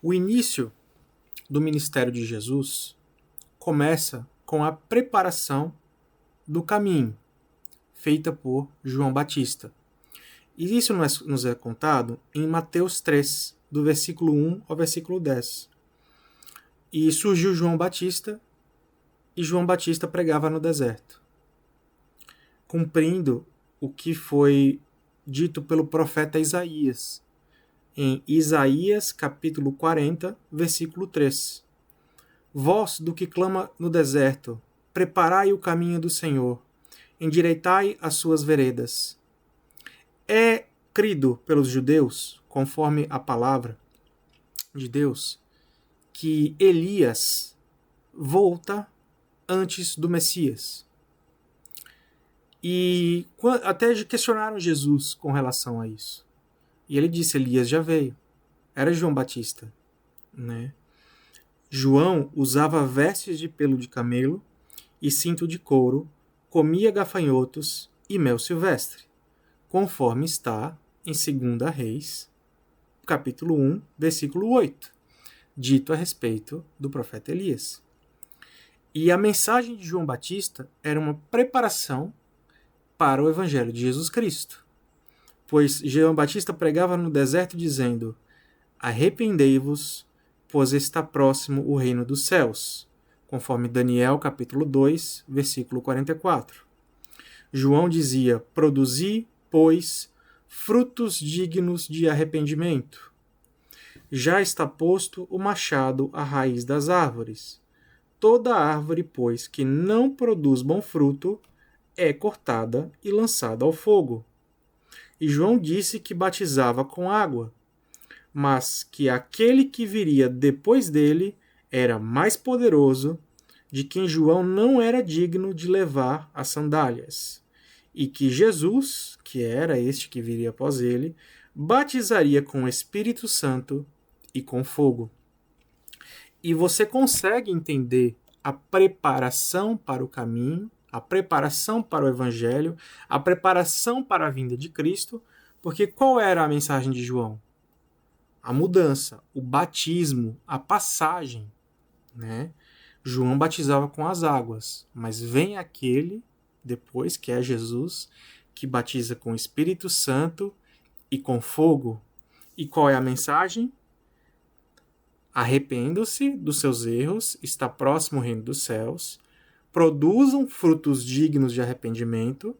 O início do ministério de Jesus começa com a preparação do caminho, feita por João Batista. E isso nos é contado em Mateus 3, do versículo 1 ao versículo 10. E surgiu João Batista, e João Batista pregava no deserto, cumprindo o que foi dito pelo profeta Isaías, em Isaías capítulo 40, versículo 3. Voz do que clama no deserto, preparai o caminho do Senhor, endireitai as suas veredas. É crido pelos judeus, conforme a palavra de Deus, que Elias volta antes do Messias. E até questionaram Jesus com relação a isso. E ele disse, Elias já veio. Era João Batista, né? João usava vestes de pelo de camelo e cinto de couro, comia gafanhotos e mel silvestre, conforme está em 2 Reis, capítulo 1, versículo 8, dito a respeito do profeta Elias. E a mensagem de João Batista era uma preparação para o evangelho de Jesus Cristo, pois João Batista pregava no deserto dizendo, arrependei-vos, pois está próximo o reino dos céus, conforme Daniel capítulo 2, versículo 44. João dizia, produzi, pois, frutos dignos de arrependimento. Já está posto o machado à raiz das árvores. Toda árvore, pois, que não produz bom fruto, é cortada e lançada ao fogo. E João disse que batizava com água, mas que aquele que viria depois dele era mais poderoso, de quem João não era digno de levar as sandálias, e que Jesus, que era este que viria após ele, batizaria com o Espírito Santo e com fogo. E você consegue entender a preparação para o caminho, a preparação para o Evangelho, a preparação para a vinda de Cristo, porque qual era a mensagem de João? A mudança, o batismo, a passagem, né? João batizava com as águas, mas vem aquele, depois, que é Jesus, que batiza com o Espírito Santo e com fogo. E qual é a mensagem? Arrependam-se dos seus erros, está próximo o reino dos céus, produzam frutos dignos de arrependimento,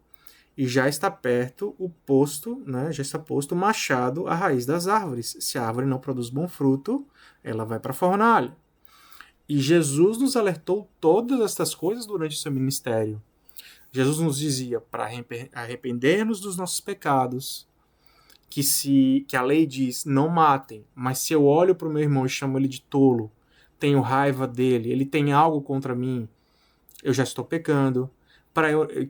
e já está perto o posto, né, já está posto o machado à raiz das árvores. Se a árvore não produz bom fruto, ela vai para a fornalha. E Jesus nos alertou todas estas coisas durante o seu ministério. Jesus nos dizia para arrepender-nos dos nossos pecados, que a lei diz, não matem, mas se eu olho para o meu irmão e chamo ele de tolo, tenho raiva dele, ele tem algo contra mim, eu já estou pecando.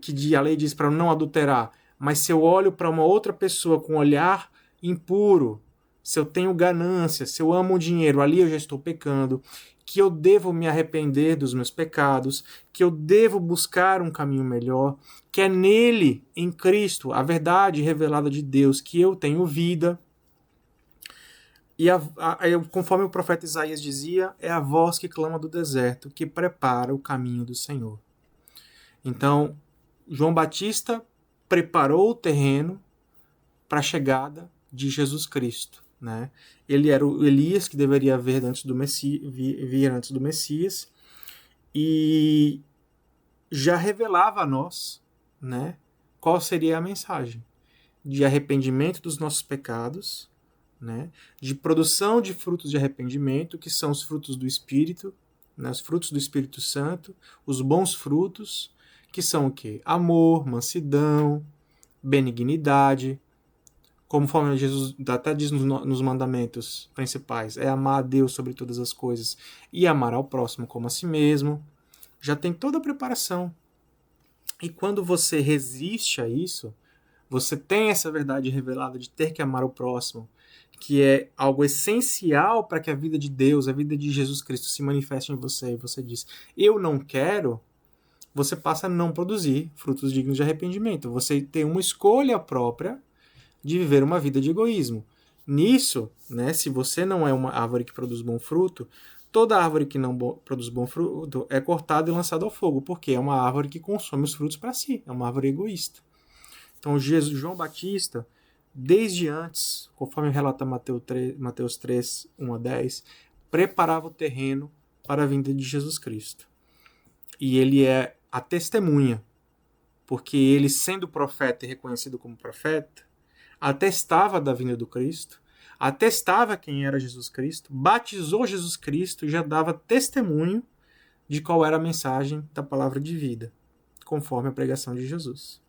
Que a lei diz para não adulterar, mas se eu olho para uma outra pessoa com um olhar impuro, se eu tenho ganância, se eu amo o dinheiro, ali eu já estou pecando, que eu devo me arrepender dos meus pecados, que eu devo buscar um caminho melhor, que é nele, em Cristo, a verdade revelada de Deus, que eu tenho vida. E conforme o profeta Isaías dizia, é a voz que clama do deserto, que prepara o caminho do Senhor. Então, João Batista preparou o terreno para a chegada de Jesus Cristo, né? Ele era o Elias que deveria vir antes do Messias e já revelava a nós, né, qual seria a mensagem de arrependimento dos nossos pecados, né, de produção de frutos de arrependimento, que são os frutos do Espírito, né, os frutos do Espírito Santo, os bons frutos, que são o quê? Amor, mansidão, benignidade, conforme Jesus até diz nos mandamentos principais, é amar a Deus sobre todas as coisas e amar ao próximo como a si mesmo. Já tem toda a preparação. E quando você resiste a isso, você tem essa verdade revelada de ter que amar o próximo, que é algo essencial para que a vida de Deus, a vida de Jesus Cristo se manifeste em você, e você diz, eu não quero, você passa a não produzir frutos dignos de arrependimento. Você tem uma escolha própria de viver uma vida de egoísmo. Nisso, né, se você não é uma árvore que produz bom fruto, toda árvore que não produz bom fruto é cortada e lançada ao fogo, porque é uma árvore que consome os frutos para si, é uma árvore egoísta. Então, João Batista, desde antes, conforme relata Mateus 3, 1 a 10, preparava o terreno para a vinda de Jesus Cristo. E ele é a testemunha, porque ele, sendo profeta e reconhecido como profeta, atestava da vinda do Cristo, atestava quem era Jesus Cristo, batizou Jesus Cristo e já dava testemunho de qual era a mensagem da palavra de vida, conforme a pregação de Jesus.